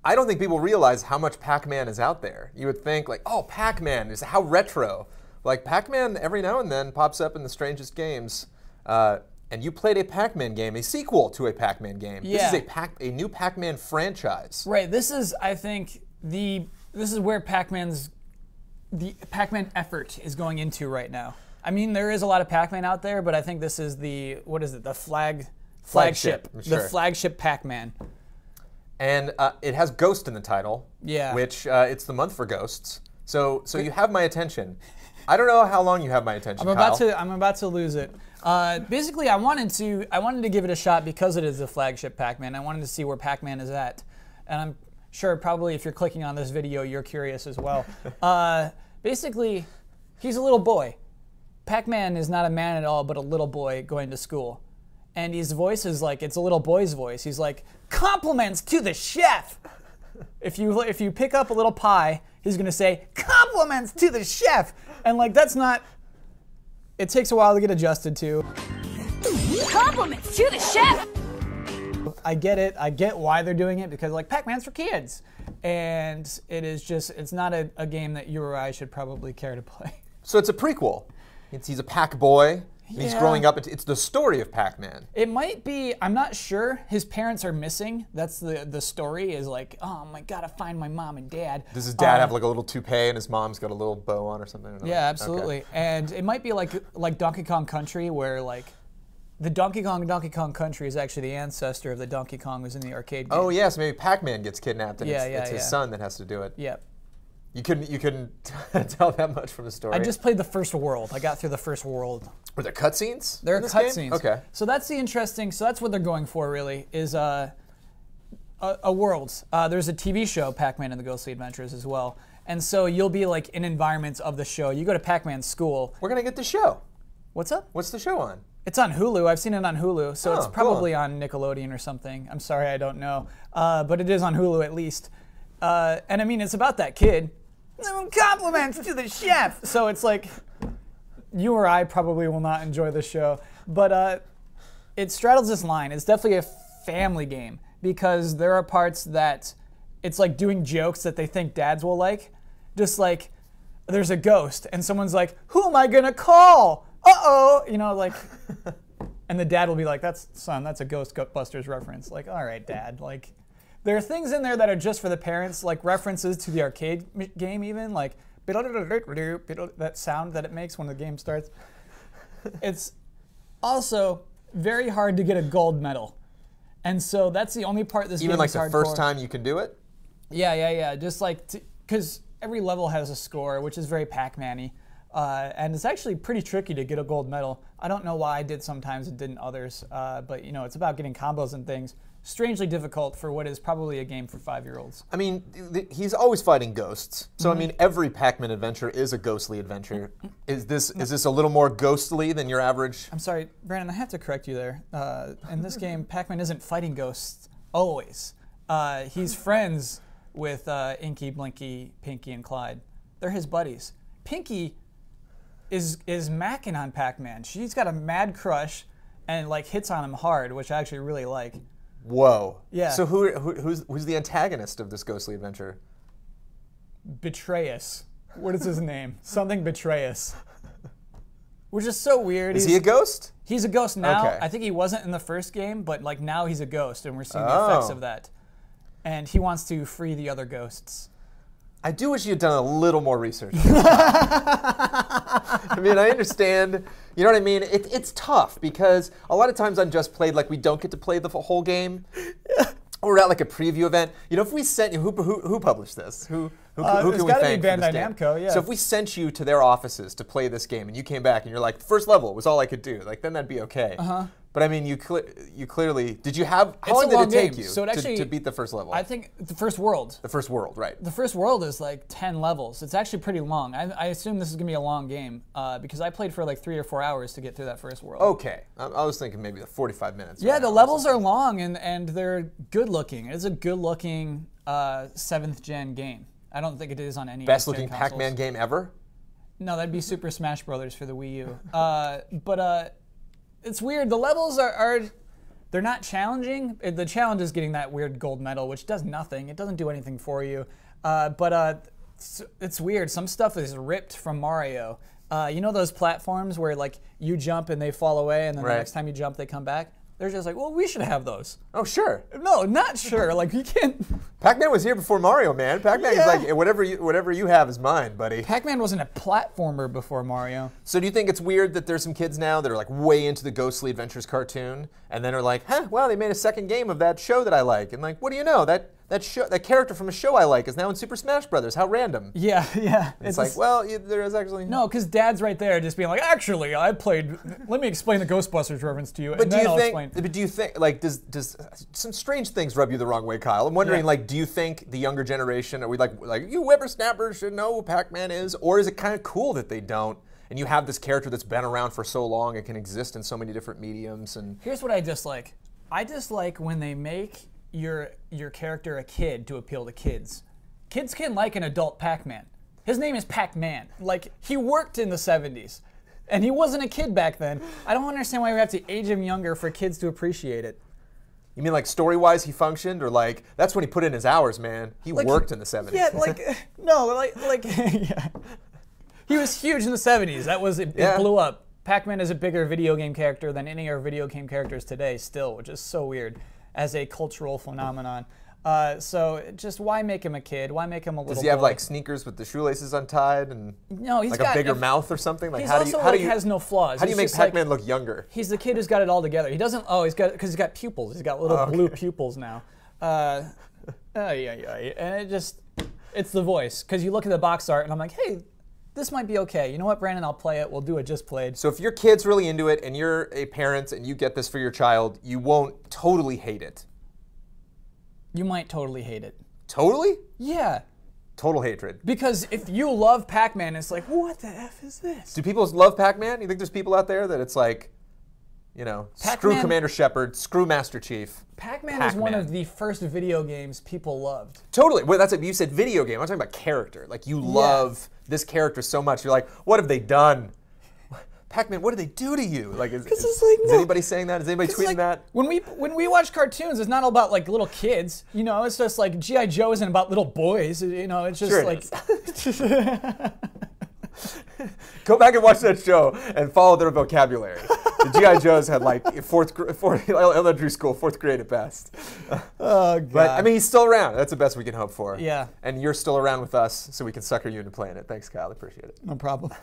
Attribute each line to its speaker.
Speaker 1: I don't think people realize how much Pac-Man is out there. You would think like, oh, Pac-Man is how retro. Like Pac-Man every now and then pops up in the strangest games. And you played a Pac-Man game, a sequel to a Pac-Man game.
Speaker 2: Yeah.
Speaker 1: This is a new Pac-Man franchise.
Speaker 2: Right. This is, I think, this is where the Pac-Man effort is going into right now. I mean, there is a lot of Pac-Man out there, but I think this is the flagship.
Speaker 1: Sure.
Speaker 2: The flagship Pac-Man.
Speaker 1: And it has Ghost in the title.
Speaker 2: Yeah.
Speaker 1: Which it's the month for ghosts. So you have my attention. I don't know how long you have my attention, Kyle.
Speaker 2: I'm about to lose it. Basically, I wanted to give it a shot because it is the flagship Pac-Man. I wanted to see where Pac-Man is at, and I'm sure probably if you're clicking on this video, you're curious as well. Basically, he's a little boy. Pac-Man is not a man at all, but a little boy going to school, and his voice is like it's a little boy's voice. He's like, "Compliments to the chef." If you pick up a little pie, he's gonna say, "Compliments to the chef," and like that's not. It takes a while to get adjusted to.
Speaker 3: Compliments to the chef!
Speaker 2: I get it. I get why they're doing it because like Pac-Man's for kids. And it's not a game that you or I should probably care to play.
Speaker 1: So it's a prequel. He's a Pac boy. And he's growing up. It's the story of Pac-Man.
Speaker 2: It might be, I'm not sure. His parents are missing. That's the story is like, oh my God, I find my mom and dad.
Speaker 1: Does his dad have like a little toupee and his mom's got a little bow on or something?
Speaker 2: Yeah, absolutely. Okay. And it might be like Donkey Kong Country where like the Donkey Kong Country is actually the ancestor of the Donkey Kong who's in the arcade game.
Speaker 1: Oh yes, maybe Pac-Man gets kidnapped and it's his son that has to do it.
Speaker 2: Yeah.
Speaker 1: You couldn't tell that much from the story.
Speaker 2: I just played the first world. I got through the first world.
Speaker 1: Were there cutscenes?
Speaker 2: There are cutscenes.
Speaker 1: Okay.
Speaker 2: So that's the interesting. So that's what they're going for, really, is a world. There's a TV show, Pac-Man and the Ghostly Adventures, as well. And so you'll be like in environments of the show. You go to Pac-Man's school.
Speaker 1: We're gonna get the show.
Speaker 2: What's up?
Speaker 1: What's the show on?
Speaker 2: It's on Hulu. I've seen it on Hulu, so it's probably
Speaker 1: cool.
Speaker 2: on Nickelodeon or something. I'm sorry, I don't know, but it is on Hulu at least. And I mean, it's about that kid. Compliments to the chef. So it's like, you or I probably will not enjoy the show, but it straddles this line. It's definitely a family game because there are parts that it's like doing jokes that they think dads will like. Just like, there's a ghost and someone's like, who am I gonna call? Uh-oh, you know, like, and the dad will be like, that's a Ghostbusters reference. Like, all right, dad, like, there are things in there that are just for the parents, like references to the arcade game even, like that sound that it makes when the game starts. It's also very hard to get a gold medal. And so that's the only part this game is hardcore.
Speaker 1: Even like the first time you can do it?
Speaker 2: Yeah. Just like, because every level has a score, which is very Pac-Man-y. And it's actually pretty tricky to get a gold medal. I don't know why I did sometimes and didn't others, but you know, it's about getting combos and things. Strangely difficult for what is probably a game for 5-year-olds.
Speaker 1: I mean, he's always fighting ghosts. So I mean, every Pac-Man adventure is a ghostly adventure. Is this a little more ghostly than your average?
Speaker 2: I'm sorry, Brandon, I have to correct you there. In this game, Pac-Man isn't fighting ghosts always. He's friends with Inky, Blinky, Pinky, and Clyde. They're his buddies. Pinky is macking on Pac-Man. She's got a mad crush and like hits on him hard, which I actually really like.
Speaker 1: Whoa.
Speaker 2: Yeah.
Speaker 1: So who's the antagonist of this ghostly adventure?
Speaker 2: Betrayus. What is his name? Something Betrayus. Which is so weird.
Speaker 1: Is he a ghost?
Speaker 2: He's a ghost now.
Speaker 1: Okay.
Speaker 2: I think he wasn't in the first game, but like now he's a ghost, and we're seeing the effects of that. And he wants to free the other ghosts.
Speaker 1: I do wish you had done a little more research. I mean, I understand. You know what I mean? It's tough because a lot of times on Just Played, like we don't get to play the whole game. Or at like a preview event. You know, if we sent you, who published this? Who can we thank for this game?
Speaker 2: Namco, yeah.
Speaker 1: So if we sent you to their offices to play this game and you came back and you're like, first level was all I could do, like then that'd be okay. But I mean, you clearly, did you have, how long did it take you to beat the first level?
Speaker 2: I think the first world.
Speaker 1: The first world, right.
Speaker 2: The first world is like 10 levels. It's actually pretty long. I assume this is going to be a long game because I played for like 3 or 4 hours to get through that first world.
Speaker 1: Okay. I was thinking maybe the 45 minutes.
Speaker 2: Yeah, the levels are long and they're good looking. It's a good looking 7th gen game. I don't think it is on any
Speaker 1: best looking Pac-Man game ever?
Speaker 2: No, that'd be Super Smash Brothers for the Wii U. But it's weird. The levels are They're not challenging. The challenge is getting that weird gold medal, which does nothing. It doesn't do anything for you. But it's weird. Some stuff is ripped from Mario. You know those platforms where like you jump and they fall away, and then the next time you jump they come back? They're just like, well, we should have those.
Speaker 1: Oh, sure.
Speaker 2: No, not sure. Like, you can't.
Speaker 1: Pac-Man was here before Mario, man. Pac-Man is like, whatever you have is mine, buddy.
Speaker 2: Pac-Man wasn't a platformer before Mario.
Speaker 1: So do you think it's weird that there's some kids now that are like way into the Ghostly Adventures cartoon, and then are like, well, they made a second game of that show that I like, and like, what do you know? That character from a show I like is now in Super Smash Brothers. How random.
Speaker 2: Yeah.
Speaker 1: It's like, well, there is actually...
Speaker 2: No, because Dad's right there just being like, actually, I played... Let me explain the Ghostbusters reference to you,
Speaker 1: But
Speaker 2: and then I'll explain.
Speaker 1: But do you think, like, does some strange things rub you the wrong way, Kyle? I'm wondering, like, do you think the younger generation, are we like you whippersnappers should know who Pac-Man is? Or is it kind of cool that they don't? And you have this character that's been around for so long and can exist in so many different mediums. And
Speaker 2: here's what I dislike. I dislike when they make your character a kid to appeal to kids. Kids can like an adult Pac-Man. His name is Pac-Man. Like, he worked in the 70s. And he wasn't a kid back then. I don't understand why we have to age him younger for kids to appreciate it.
Speaker 1: You mean like story-wise he functioned? Or like, that's when he put in his hours, man. He worked in the 70s.
Speaker 2: Yeah, like, no, like yeah. He was huge in the 70s. That was, it blew up. Pac-Man is a bigger video game character than any of our video game characters today still, which is so weird as a cultural phenomenon. So just why make him a kid? Why make him a little
Speaker 1: Does he have
Speaker 2: boy?
Speaker 1: like sneakers with the shoelaces untied and
Speaker 2: no, he's
Speaker 1: like
Speaker 2: got
Speaker 1: a bigger mouth or something? Like
Speaker 2: he's
Speaker 1: how
Speaker 2: also
Speaker 1: do you
Speaker 2: has no flaws.
Speaker 1: How do you make Pac-Man look younger?
Speaker 2: He's the kid who's got it all together. He doesn't. Oh, because he's got pupils. He's got little blue pupils now. And it's the voice. Because you look at the box art and I'm like, hey, this might be okay. You know what, Brandon? I'll play it. We'll do it just played.
Speaker 1: So if your kid's really into it and you're a parent and you get this for your child, you won't totally hate it.
Speaker 2: You might totally hate it.
Speaker 1: Totally?
Speaker 2: Yeah.
Speaker 1: Total hatred.
Speaker 2: Because if you love Pac-Man, it's like, what the F is this?
Speaker 1: Do people love Pac-Man? You think there's people out there that it's like, you know, screw Commander Shepard, screw Master Chief.
Speaker 2: Pac-Man is one of the first video games people loved.
Speaker 1: Totally. Well, that's it. You said video game. I'm talking about character. Like, you love this character so much. You're like, what have they done? Pac-Man, what did they do to you? Like, is anybody saying that? Is anybody tweeting that?
Speaker 2: When we watch cartoons, it's not all about like little kids. You know, it's just like G.I. Joe isn't about little boys. You know, it's just
Speaker 1: Go back and watch that show and follow their vocabulary. The G.I. Joes had like elementary school, 4th grade at best.
Speaker 2: Oh, God.
Speaker 1: But I mean, he's still around. That's the best we can hope for.
Speaker 2: Yeah.
Speaker 1: And you're still around with us, so we can sucker you into playing it. Thanks, Kyle. I appreciate it.
Speaker 2: No problem.